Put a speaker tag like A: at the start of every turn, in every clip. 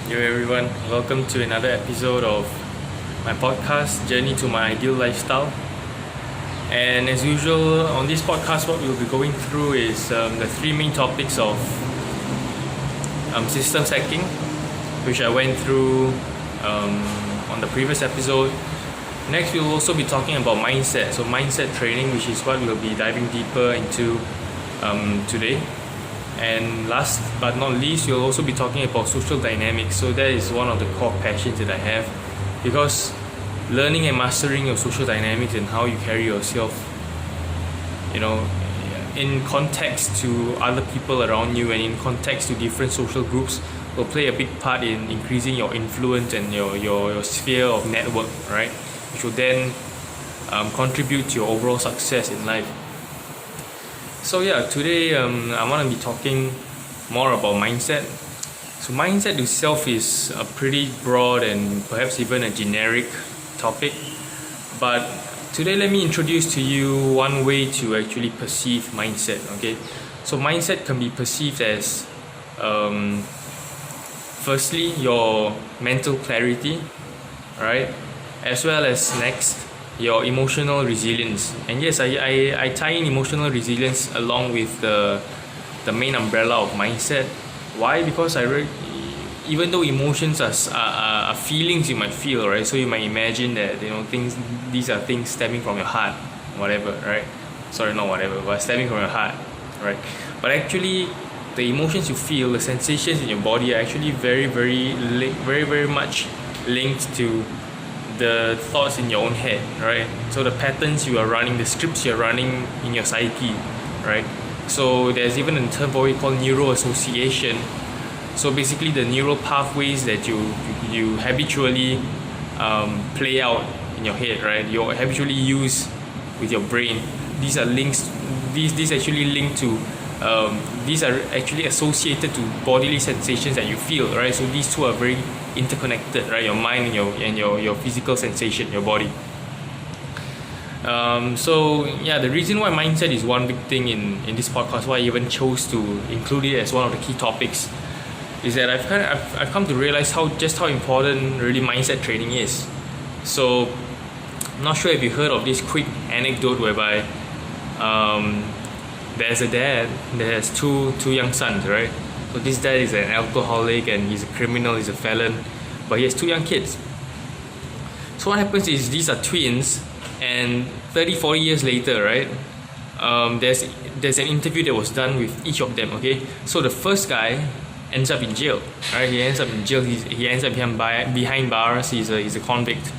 A: Yo everyone, welcome to another episode of my podcast, Journey to My Ideal Lifestyle. And as usual, on this podcast, what we'll be going through is the three main topics of systems hacking, which I went through on the previous episode. Next, we'll also be talking about mindset, so mindset training, which is what we'll be diving deeper into today. And last but not least, we'll also be talking about social dynamics. So that is one of the core passions that I have, because learning and mastering your social dynamics and how you carry yourself, in context to other people around you and in context to different social groups, will play a big part in increasing your influence and your sphere of network, right? Which will then contribute to your overall success in life. So today I want to be talking more about mindset. So mindset itself is a pretty broad and perhaps even a generic topic, but today let me introduce to you one way to actually perceive mindset. Okay, so mindset can be perceived as firstly your mental clarity, right, as well as next your emotional resilience. And yes, I tie in emotional resilience along with the main umbrella of mindset. Why? Because even though emotions are feelings you might feel, right? So you might imagine that these are things stemming from your heart, whatever, right? Sorry, not whatever, but stemming from your heart, right? But actually, the emotions you feel, the sensations in your body are actually very much linked to the thoughts in your own head, right? So the patterns you are running, the scripts you're running in your psyche, right? So there's even a term for it called neuroassociation. So basically the neural pathways that you habitually play out in your head, right? You habitually use with your brain. These are links. These actually link to. These are actually associated to bodily sensations that you feel, right? So these two are very interconnected, right? Your mind and your physical sensation, your body. The reason why mindset is one big thing in this podcast, why I even chose to include it as one of the key topics, is that I've come to realize how important really mindset training is. So I'm not sure if you heard of this quick anecdote whereby there's a dad that has two young sons, right? So this dad is an alcoholic and he's a criminal, he's a felon, but he has two young kids. So what happens is these are twins, and 30-40 years later, right, there's an interview that was done with each of them, okay? So the first guy ends up in jail, right? He ends up in jail, he ends up behind bars, he's a convict,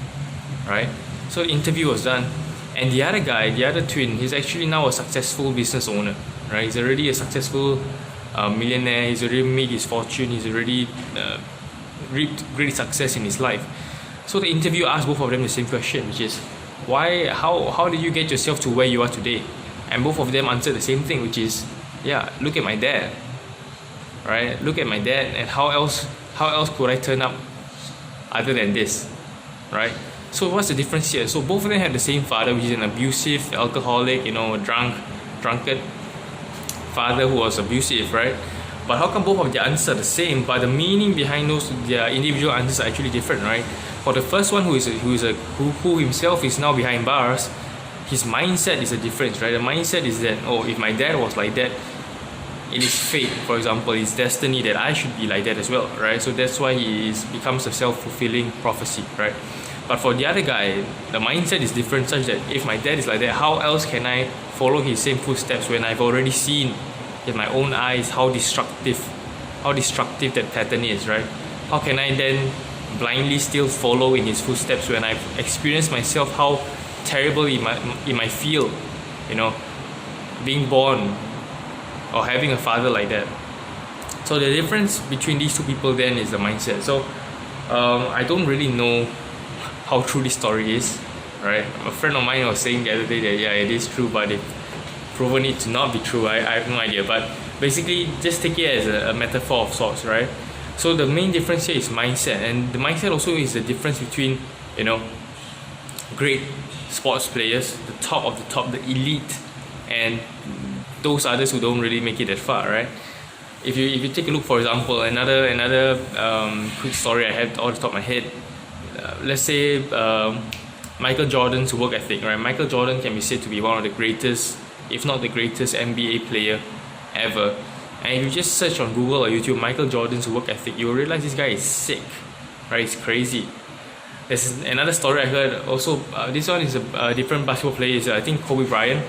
A: right? So the interview was done. And the other guy, the other twin, he's actually now a successful business owner, right? He's already a successful millionaire. He's already made his fortune. He's already reaped great success in his life. So the interviewer asked both of them the same question, which is, how did you get yourself to where you are today? And both of them answered the same thing, which is, look at my dad, right? Look at my dad, and how else could I turn up other than this, right? So what's the difference here? So both of them have the same father, which is an abusive, alcoholic, drunkard father who was abusive, right? But how come both of their answers are the same, but the meaning behind their individual answers are actually different, right? For the first one, who himself is now behind bars, his mindset is a difference, right? The mindset is that, if my dad was like that, it is fate, for example, it's destiny that I should be like that as well, right? So that's why becomes a self-fulfilling prophecy, right? But for the other guy, the mindset is different, such that if my dad is like that, how else can I follow his same footsteps when I've already seen in my own eyes how destructive that pattern is, right? How can I then blindly still follow in his footsteps when I've experienced myself how terrible it might feel, being born or having a father like that. So the difference between these two people then is the mindset. So I don't really know how true this story is, right? A friend of mine was saying the other day that it is true, but they've proven it to not be true. I have no idea, but basically just take it as a metaphor of sorts, right? So the main difference here is mindset, and the mindset also is the difference between great sports players, the top of the top, the elite, and those others who don't really make it that far, right? if you take a look, for example, another quick story I have off the top of my head. Let's say Michael Jordan's work ethic, right? Michael Jordan can be said to be one of the greatest, if not the greatest, NBA player ever. And if you just search on Google or YouTube Michael Jordan's work ethic, you'll realize this guy is sick, right? It's crazy. There's another story I heard also. This one is a different basketball player. Is I think Kobe Bryant.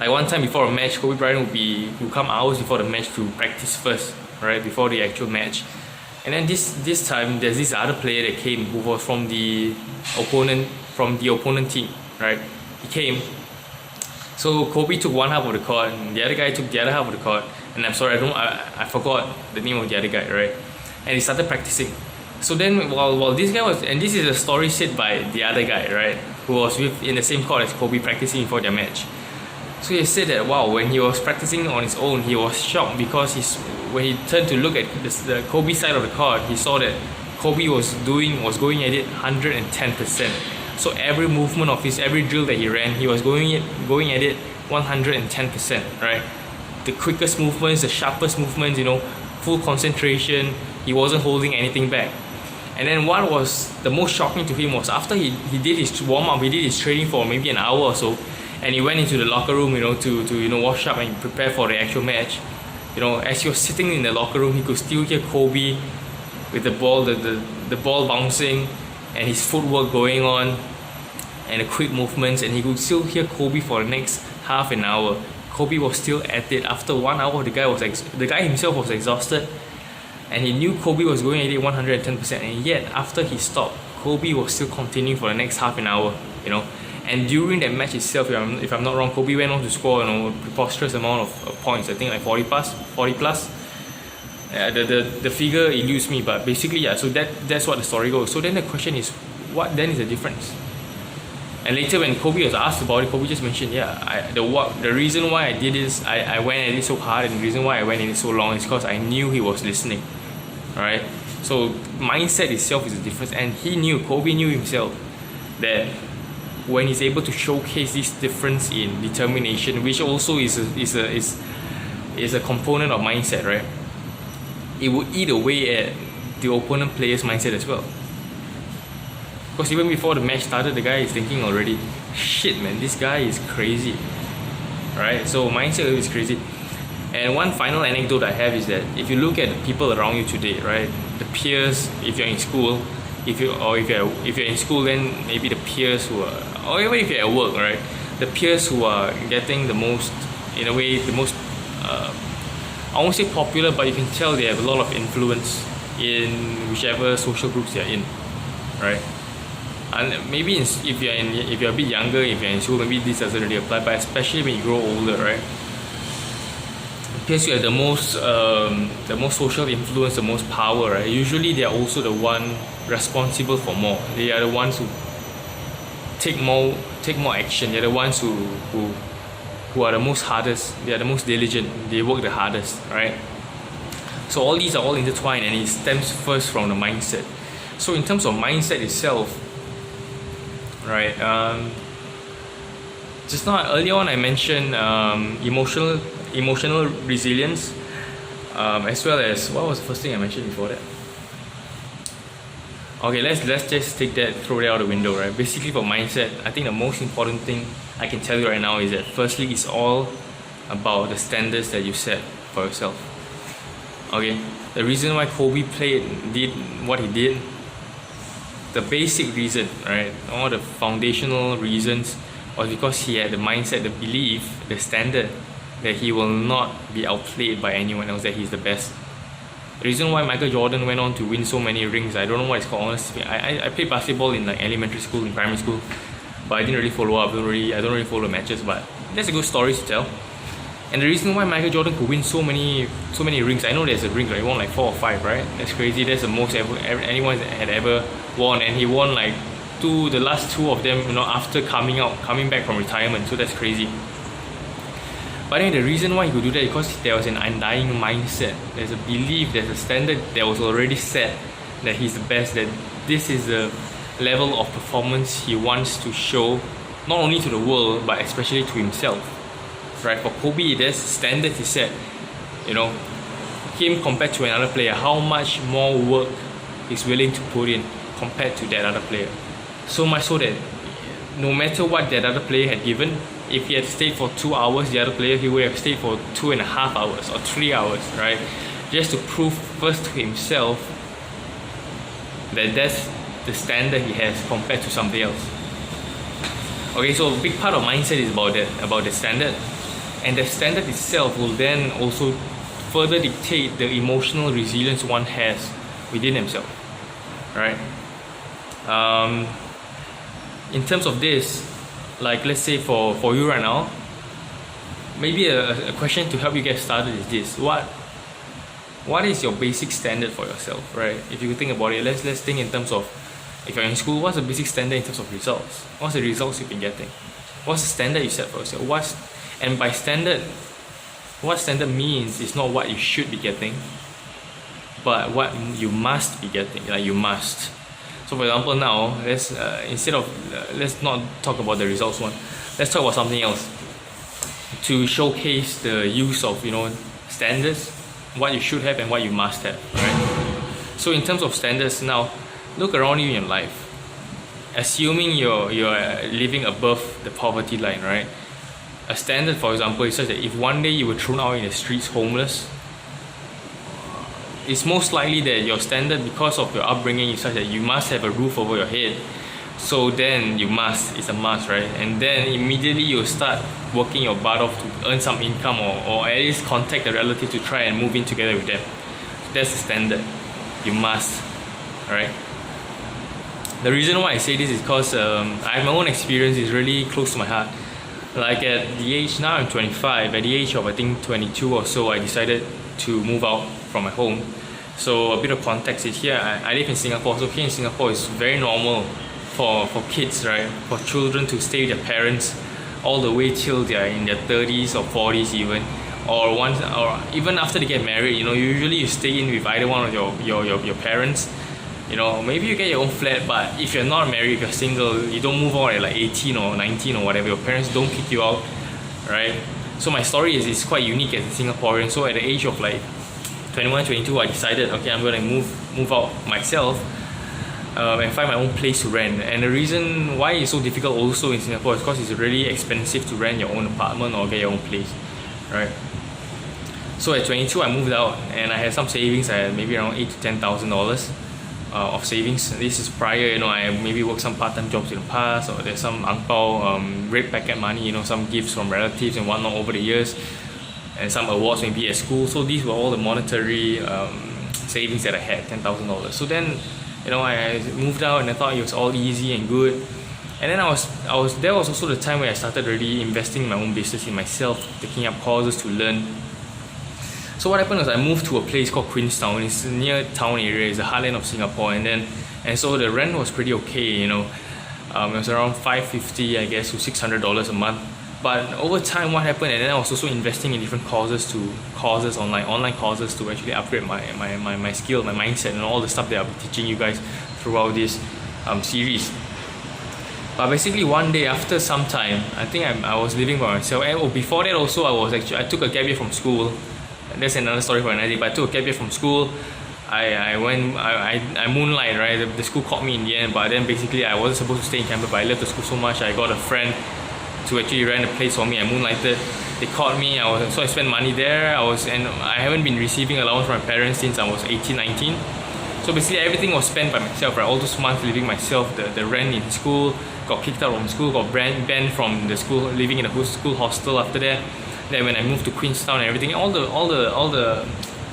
A: Like one time before a match, Kobe Bryant would come hours before the match to practice first, right? Before the actual match. And then this time there's this other player that came who was from the opponent team, right? He came. So Kobe took one half of the court, and the other guy took the other half of the court. And I'm sorry, I forgot the name of the other guy, right? And he started practicing. So then while this guy was, and this is a story said by the other guy, right, who was in the same court as Kobe practicing before their match. So he said that wow, when he was practicing on his own, he was shocked because when he turned to look at the Kobe side of the court, he saw that Kobe was going at it 110%. So every movement of every drill that he ran, he was going at it 110%, right? The quickest movements, the sharpest movements, full concentration. He wasn't holding anything back. And then what was the most shocking to him was after he did his warm-up, he did his training for maybe an hour or so, and he went into the locker room, to wash up and prepare for the actual match. As he was sitting in the locker room, he could still hear Kobe with the ball, the ball bouncing, and his footwork going on, and the quick movements, and he could still hear Kobe for the next half an hour. Kobe was still at it. After 1 hour, the guy himself was exhausted, and he knew Kobe was going at it 110%, and yet after he stopped, Kobe was still continuing for the next half an hour, And during that match itself, if I'm not wrong, Kobe went on to score a preposterous amount of points. I think like 40 plus. The figure eludes me, but basically, yeah. So that's what the story goes. So then the question is, what then is the difference? And later when Kobe was asked about it, Kobe just mentioned, the reason why I did this, I went at it so hard, and the reason why I went at it so long is because I knew he was listening. Alright? So mindset itself is the difference, and Kobe knew himself that when he's able to showcase this difference in determination, which also is a component of mindset, right? It would eat away at the opponent player's mindset as well. Because even before the match started, the guy is thinking already, shit man, this guy is crazy. Right? So mindset is crazy. And one final anecdote I have is that if you look at the people around you today, right? The peers, if you're in school, if you're in school, then maybe the peers who are, or even if you're at work, right? The peers who are getting the most, in a way, the most, I won't say popular, but you can tell they have a lot of influence in whichever social groups they're in, right? And maybe if you're a bit younger, if you're in school, maybe this doesn't really apply, but especially when you grow older, right? Because you have the most social influence, the most power, right? Usually they are also the one responsible for more. They are the ones who take more action. They're the ones who are the most hardest. They are the most diligent. They work the hardest, right? So all these are all intertwined, and it stems first from the mindset. So in terms of mindset itself, right? Just now earlier on I mentioned emotional resilience, as well as what was the first thing I mentioned before that? Okay, let's just take that, throw that out the window, right? Basically for mindset, I think the most important thing I can tell you right now is that firstly, it's all about the standards that you set for yourself. Okay, the reason why Kobe did what he did, the basic reason, right? All the foundational reasons was because he had the mindset, the belief, the standard that he will not be outplayed by anyone else, that he's the best. The reason why Michael Jordan went on to win so many rings, I don't know what it's called, honestly. I played basketball in like elementary school, in primary school, but I didn't really follow up. I don't really follow matches, but that's a good story to tell. And the reason why Michael Jordan could win so many rings, I know there's a ring, right? He won like 4 or 5, right? That's crazy. That's the most anyone had ever won, and he won like the last 2 of them, after coming back from retirement. So that's crazy. But anyway, the reason why he could do that is because there was an undying mindset. There's a belief, there's a standard that was already set that he's the best, that this is the level of performance he wants to show, not only to the world, but especially to himself. Right? For Kobe, there's standards he set. him compared to another player, how much more work he's willing to put in compared to that other player. So much so that no matter what that other player had given, if he had stayed for 2 hours, the other player, he would have stayed for 2.5 hours or 3 hours, right? Just to prove first to himself that that's the standard he has compared to somebody else. Okay, so a big part of mindset is about that, about the standard. And the standard itself will then also further dictate the emotional resilience one has within himself, right? In terms of this, like let's say for you right now, maybe a question to help you get started is this: what is your basic standard for yourself, right? If you think about it, let's think in terms of, if you're in school, what's the basic standard in terms of results? What's the results you've been getting? What's the standard you set for yourself? And by standard, what standard means is not what you should be getting, but what you must be getting. Like you must. So for example, now let's let's not talk about the results one. Let's talk about something else to showcase the use of standards, what you should have and what you must have, right? So in terms of standards now, look around you in your life. Assuming you're living above the poverty line, right? A standard, for example, is such that if one day you were thrown out in the streets homeless, it's most likely that your standard, because of your upbringing, is such that you must have a roof over your head. So then it's a must, right? And then immediately you start working your butt off to earn some income, or at least contact a relative to try and move in together with them. That's the standard. You must, alright? The reason why I say this is because I have my own experience. It's really close to my heart. Like at the age, now I'm 25, at the age of I think 22 or so, I decided to move out from my home. So a bit of context is here, I live in Singapore. So here in Singapore it's very normal for kids, right, for children to stay with their parents all the way till they're in their 30s or 40s even, or even after they get married. Usually you stay in with either one of your parents. Maybe you get your own flat, but if you're not married, if you're single, you don't move out at like 18 or 19 or whatever. Your parents don't kick you out, right? So my story is quite unique as a Singaporean. So at the age of like 21, 22, I decided, okay, I'm going to move out myself and find my own place to rent. And the reason why it's so difficult also in Singapore is because it's really expensive to rent your own apartment or get your own place, right? So at 22, I moved out and I had some savings. I had maybe around $8,000 to $10,000 of savings. This is prior, I maybe worked some part-time jobs in the past, or there's some ang pao, red packet money, some gifts from relatives and whatnot over the years, and some awards maybe at school. So these were all the monetary savings that I had, $10,000. So then, I moved out and I thought it was all easy and good. And then there was also the time where I started really investing in my own business, in myself, taking up courses to learn. So what happened was I moved to a place called Queenstown. It's near town area, it's the heartland of Singapore, and so the rent was pretty okay, it was around $550 I guess to $600 a month. But over time what happened, and then I was also investing in different online courses to actually upgrade my skill, my mindset, and all the stuff that I'll be teaching you guys throughout this series. But basically one day after some time, I think I was living by myself. And before that also I took a gap year from school. That's another story for another day. But I took a gap year from school. I moonlight, right? The school called me in the end, but then basically I wasn't supposed to stay in campus, but I loved the school so much. I got a friend to actually rent a place for me. I moonlighted. They called me. So I spent money there. And I haven't been receiving allowance from my parents since I was 18, 19. So basically everything was spent by myself, right? All those months living myself. The rent in school, got kicked out from school, got banned from the school, living in a school hostel after that. Then when I moved to Queenstown and everything, all the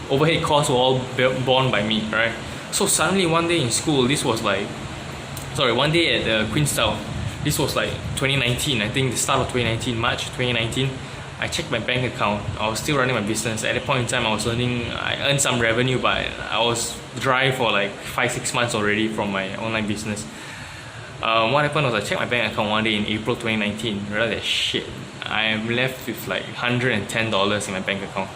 A: overhead costs were all borne by me, right? So suddenly one day in school, one day at Queenstown, this was like 2019, I think the start of 2019, March 2019, I checked my bank account. I was still running my business. At that point in time, I earned some revenue, but I was dry for like 5-6 months already from my online business. What happened was I checked my bank account one day in April 2019, realized that shit, I am left with like $110 in my bank account,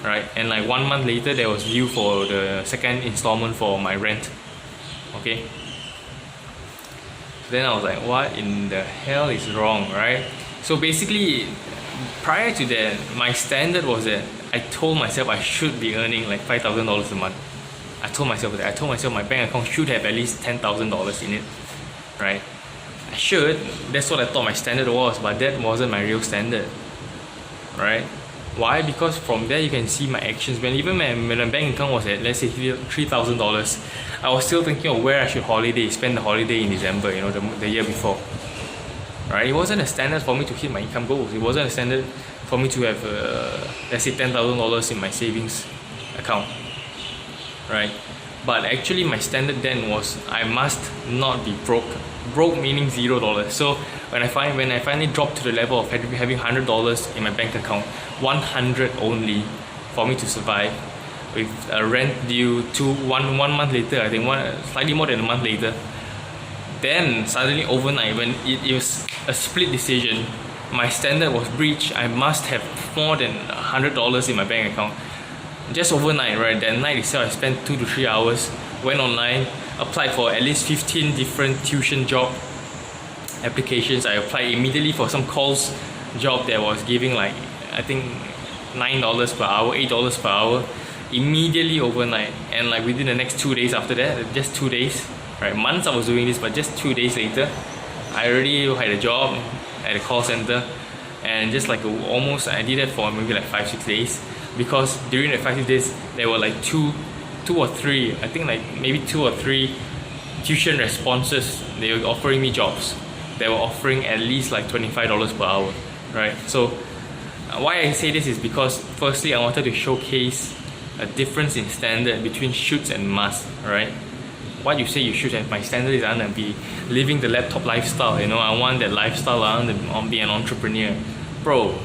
A: right? And like 1 month later, there was due for the second installment for my rent, okay? Then I was like, what in the hell is wrong, right? So basically, prior to that, my standard was that I told myself I should be earning like $5,000 a month. I told myself that. I told myself my bank account should have at least $10,000 in it, right? I should. That's what I thought my standard was, but that wasn't my real standard, right? Why? Because from there you can see my actions. When my bank account was at, let's say, $3,000, I was still thinking of where I should spend the holiday in December, the year before. Right? It wasn't a standard for me to hit my income goals. It wasn't a standard for me to have, let's say, $10,000 in my savings account. Right? But actually, my standard then was I must not be broke. Broke meaning $0. So when I finally dropped to the level of having $100 in my bank account, 100 only for me to survive, with a rent due to one month later, I think slightly more than a month later. Then suddenly overnight, when it was a split decision, my standard was breached. I must have more than $100 in my bank account. Just overnight, right? That night itself, I spent 2 to 3 hours, went online, applied for at least 15 different tuition job applications. I applied immediately for some calls job that was giving like, I think, $9 per hour, $8 per hour, immediately overnight. And like within the next 2 days after that, just 2 days, right? Months I was doing this, but just 2 days later, I already had a job at a call center. And just like I did it for maybe like 5-6 days, because during the 5-6 days there were like two or three, I think like maybe 2 or 3 tuition responses. They were offering me jobs. They were offering at least like $25 per hour, right? So why I say this is because firstly I wanted to showcase a difference in standard between shoulds and must, right? What you say you should have, my standard is I want to be living the laptop lifestyle, I want that lifestyle, I want to be an entrepreneur. Bro,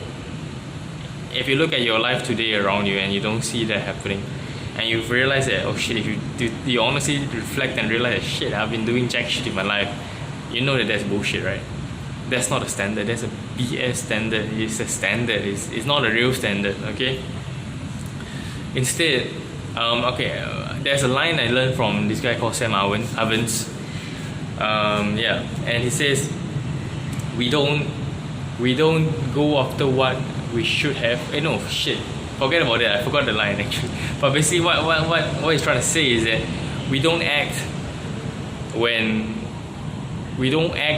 A: if you look at your life today around you and you don't see that happening, and you've realized that, oh shit, if you honestly reflect and realize that shit, I've been doing jack shit in my life, you know that that's bullshit, right? That's not a standard, that's a BS standard. It's a standard, it's not a real standard, okay? Instead, there's a line I learned from this guy called Sam Ovens. And he says, we don't go after what we should have. Forget about that. I forgot the line actually. But basically, what he's trying to say is that we don't act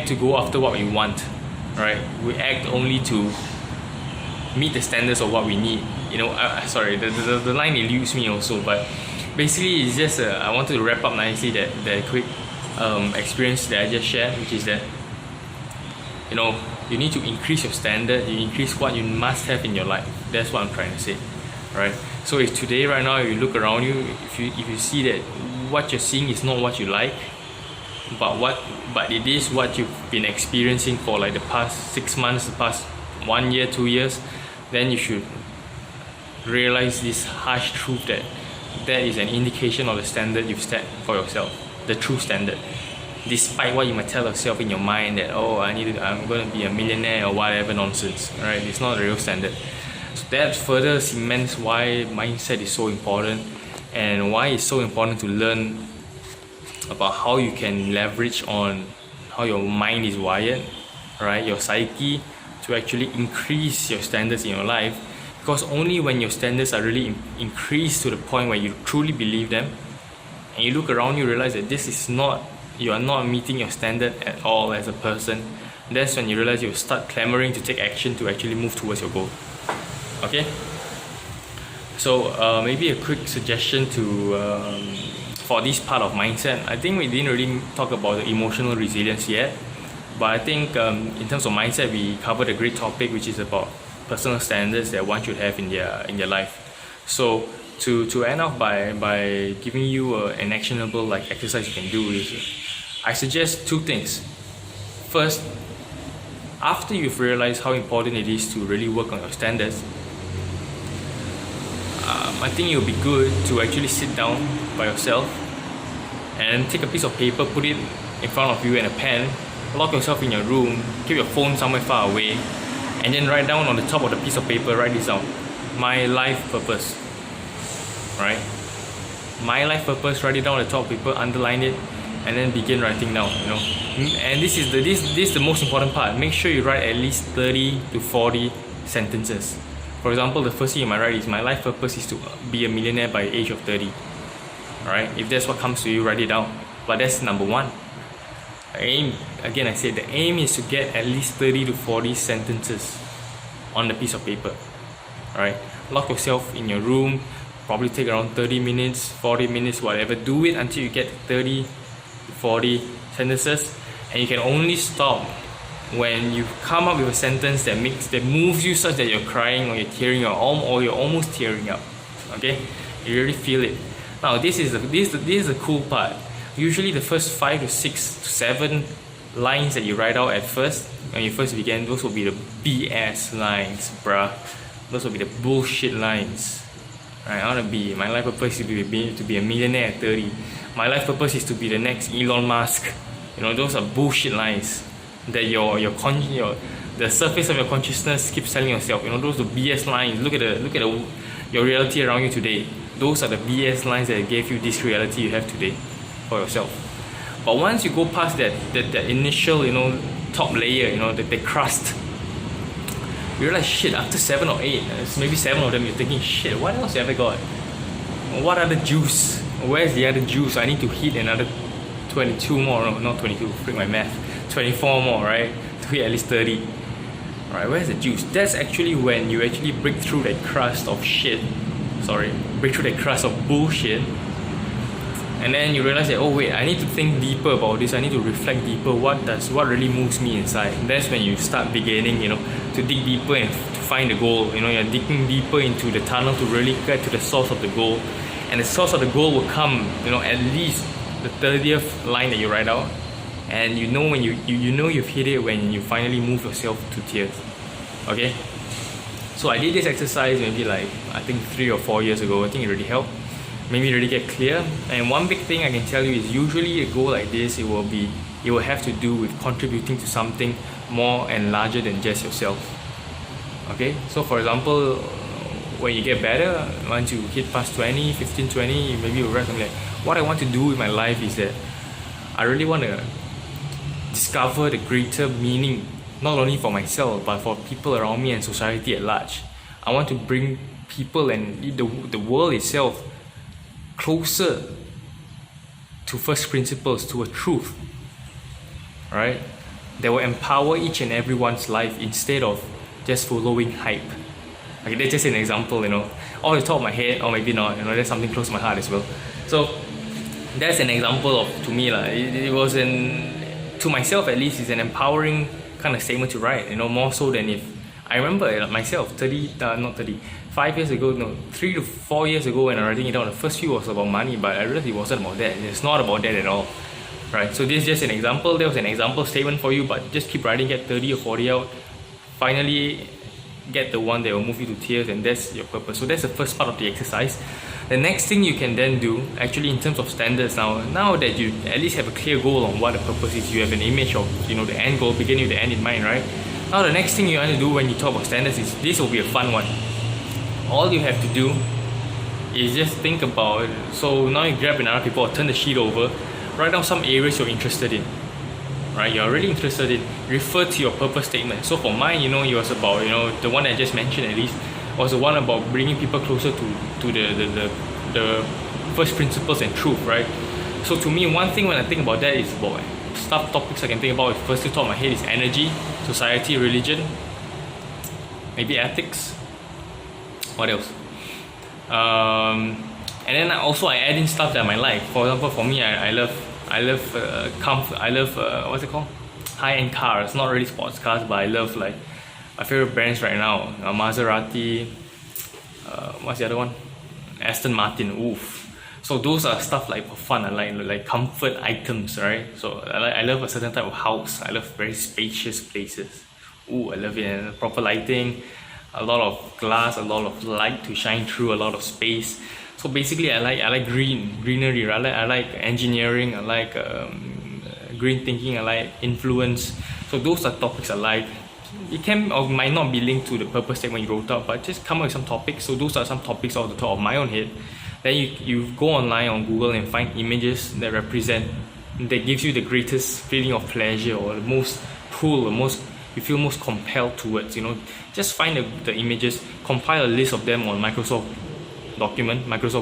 A: to go after what we want, right? We act only to meet the standards of what we need. Sorry, the line eludes me also. But basically, it's just I wanted to wrap up nicely that quick experience that I just shared, which is that you need to increase your standard. You increase what you must have in your life. That's what I'm trying to say, right? So if today, right now, if you look around you, if you see that what you're seeing is not what you like, but it is what you've been experiencing for like the past 6 months, the past 1 year, 2 years, then you should realize this harsh truth that is an indication of the standard you've set for yourself, the true standard. Despite what you might tell yourself in your mind that, I'm going to be a millionaire or whatever nonsense, right? It's not a real standard. So that further cements why mindset is so important, and why it's so important to learn about how you can leverage on how your mind is wired, right? Your psyche, to actually increase your standards in your life. Because only when your standards are really increased to the point where you truly believe them, and you look around, you realize that you are not meeting your standard at all as a person, that's when you realize you start clamoring to take action to actually move towards your goal. Okay? So maybe a quick suggestion for this part of mindset. I think we didn't really talk about the emotional resilience yet, but I think in terms of mindset, we covered a great topic, which is about personal standards that one should have in their life. So to end off by giving you an actionable exercise you can do is, I suggest 2 things. First, after you've realized how important it is to really work on your standards, I think it would be good to actually sit down by yourself and take a piece of paper, put it in front of you, and a pen, lock yourself in your room, keep your phone somewhere far away, and then write down on the top of the piece of paper, write this down: my life purpose. Right? My life purpose, write it down on the top of the paper, underline it, and then begin writing down. And this is the most important part. Make sure you write at least 30 to 40 sentences. For example, the first thing you might write is, my life purpose is to be a millionaire by the age of 30. Alright, if that's what comes to you, write it down. But that's number one. Aim, again I said, the aim is to get at least 30 to 40 sentences on the piece of paper. Alright, lock yourself in your room, probably take around 30 minutes, 40 minutes, whatever. Do it until you get 30 to 40 sentences, and you can only stop when you come up with a sentence that moves you such that you're crying or you're tearing up, or you're almost tearing up. Okay, you really feel it. Now this is the cool part. Usually the first 5 to 6 to 7 lines that you write out at first, when you first begin, those will be the BS lines, bruh. Those will be the bullshit lines. Right, I want to be, my life purpose is to be a millionaire at 30. My life purpose is to be the next Elon Musk. You know, those are bullshit lines that the surface of your consciousness keeps telling yourself. You know, those are BS lines. Look at your reality around you today. Those are the BS lines that gave you this reality you have today for yourself. But once you go past that initial, you know, top layer, you know, the crust, you realize, shit, after 7 or 8, maybe 7 of them, you're thinking, shit, what else have I got? What other juice? Where's the other juice? I need to hit another 22 more. No, not 22, freak my math. 24 more, right? To hit at least 30. Alright, where's the juice? That's actually when you actually break through that crust of shit. Break through that crust of bullshit. And then you realize that, oh wait, I need to think deeper about this. I need to reflect deeper. What really moves me inside? That's when you start beginning, you know, to dig deeper and to find the goal. You know, you're digging deeper into the tunnel to really get to the source of the goal. And the source of the goal will come, you know, at least the 30th line that you write out. And you know when you know you've hit it when you finally move yourself to tears. Okay? So I did this exercise maybe like, I think 3 or 4 years ago. I think it really helped. Maybe really get clear. And one big thing I can tell you is, usually a goal like this, it will have to do with contributing to something more and larger than just yourself. Okay, so for example, when you get better, once you hit past 20, 15, 20, maybe you'll write something like, what I want to do with my life is that I really want to discover the greater meaning, not only for myself but for people around me and society at large. I want to bring people and the world itself closer to first principles, to a truth, right? That will empower each and everyone's life instead of just following hype. Okay, that's just an example, you know, off the top of my head, or maybe not, you know, that's something close to my heart as well. So that's an example of, to me, it was to myself at least, it's an empowering kind of statement to write, you know, more so than if I remember myself 5 years ago, no, 3 to 4 years ago when I was writing it down, the first few was about money, but I realized it wasn't about that. It's not about that at all, right? So this is just an example. There was an example statement for you, but just keep writing, get 30 or 40 out. Finally, get the one that will move you to tears, and that's your purpose. So that's the first part of the exercise. The next thing you can then do, actually in terms of standards, now that you at least have a clear goal on what the purpose is, you have an image of, you know, the end goal, beginning with the end in mind, right? Now the next thing you want to do when you talk about standards is, this will be a fun one. All you have to do is just think about, so now you grab another paper or turn the sheet over, write down some areas you're interested in, right? You're really interested in, refer to your purpose statement. So for mine, you know, it was about, you know, the one I just mentioned at least, was the one about bringing people closer to the first principles and truth, right? So to me, one thing when I think about that is about topics I can think about. First to top of my head is energy, society, religion, maybe ethics. What else? And then also I add in stuff that I might like. For example, for me, I love comfort. I love what's it called? High-end cars. Not really sports cars, but I love like my favorite brands right now. Maserati. What's the other one? Aston Martin. Oof. So those are stuff like for fun. I like comfort items, right? So I love a certain type of house. I love very spacious places. Ooh, I love it. And proper lighting. A lot of glass, a lot of light to shine through, a lot of space. So basically, I like greenery. I like engineering. I like green thinking. I like influence. So those are topics I like. It can or might not be linked to the purpose statement you wrote out, but just come up with some topics. So those are some topics off the top of my own head. Then you go online on Google and find images that gives you the greatest feeling of pleasure, or the most cool, the most you feel most compelled towards. Just find the images, compile a list of them on Microsoft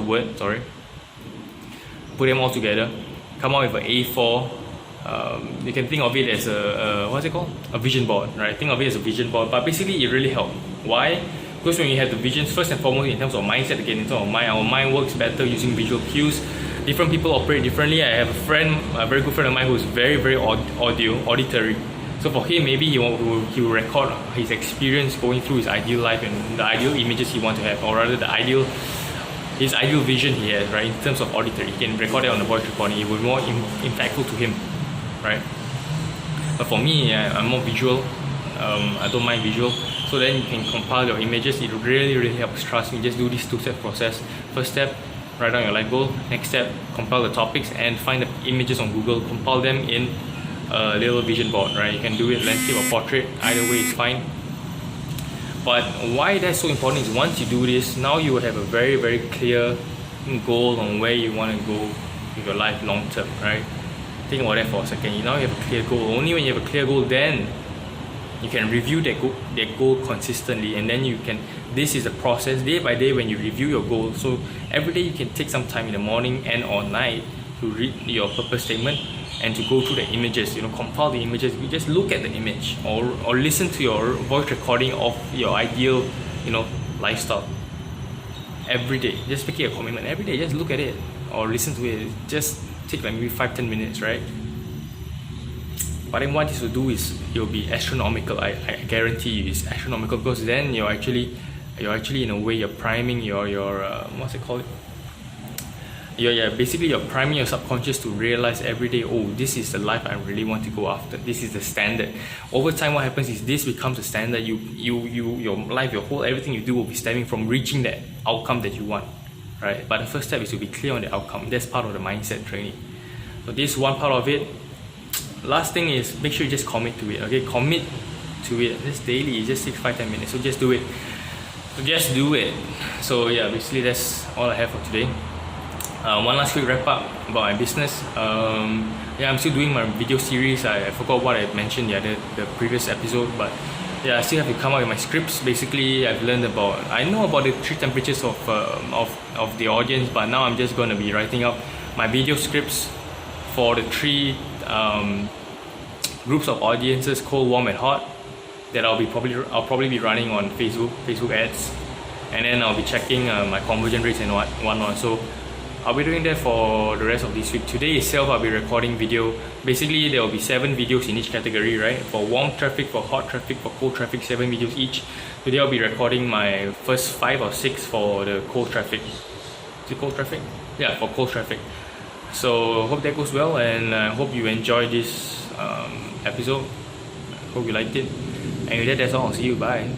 A: Word, put them all together, come out with an A4. You can think of it as a vision board, right? Think of it as a vision board, but basically it really helps. Why? Because when you have the visions, first and foremost, in terms of mindset, again, in terms of mind, our mind works better using visual cues. Different people operate differently. I have a very good friend of mine who is very, very auditory. So for him, maybe he will record his experience going through his ideal life and the ideal images he wants to have, or rather his ideal vision he has, right? In terms of auditory, he can record it on the voice recording. It will be more impactful to him, right? But for me, I'm more visual. I don't mind visual. So then you can compile your images. It really, really helps. Trust me. Just do this two-step process. First step, write down your life goal. Next step, compile the topics and find the images on Google. Compile them in a little vision board, right? You can do it landscape or portrait. Either way is fine. But why that's so important is once you do this, now you will have a very, very clear goal on where you want to go with your life long term, right? Think about that for a second. Now you have a clear goal. Only when you have a clear goal, then you can review that goal consistently, and then this is the process day by day when you review your goal. So every day you can take some time in the morning and or night to read your purpose statement and to go through the images, compile the images. You just look at the image or listen to your voice recording of your ideal, lifestyle. Every day, just make it a commitment. Every day, just look at it or listen to it. Just take like maybe 5-10 minutes, right? But then what this will do is it will be astronomical. I guarantee you, it's astronomical, because then you're actually in a way you're priming your what's it called? Basically you're priming your subconscious to realize every day, oh, this is the life I really want to go after. This is the standard. Over time, what happens is this becomes a standard. Your life, everything you do will be stemming from reaching that outcome that you want, right? But the first step is to be clear on the outcome. That's part of the mindset training. So this is one part of it. Last thing is make sure you just commit to it. Okay, commit to it. Just daily. It just takes 5-10 minutes. So just do it. So yeah, basically that's all I have for today. One last quick wrap up about my business. I'm still doing my video series. I forgot what I mentioned the previous episode, but yeah, I still have to come up with my scripts. Basically, I know about the 3 temperatures of the audience, but now I'm just going to be writing up my video scripts for the 3 groups of audiences: cold, warm, and hot. That I'll probably be running on Facebook ads, and then I'll be checking my conversion rates and whatnot. So I'll be doing that for the rest of this week. Today itself, I'll be recording video. Basically, there will be 7 videos in each category, right? For warm traffic, for hot traffic, for cold traffic, 7 videos each. Today, I'll be recording my first 5 or 6 for the cold traffic. Is it cold traffic? Yeah, for cold traffic. So hope that goes well, and I hope you enjoyed this episode. Hope you liked it. And with that, that's all. I'll see you. Bye.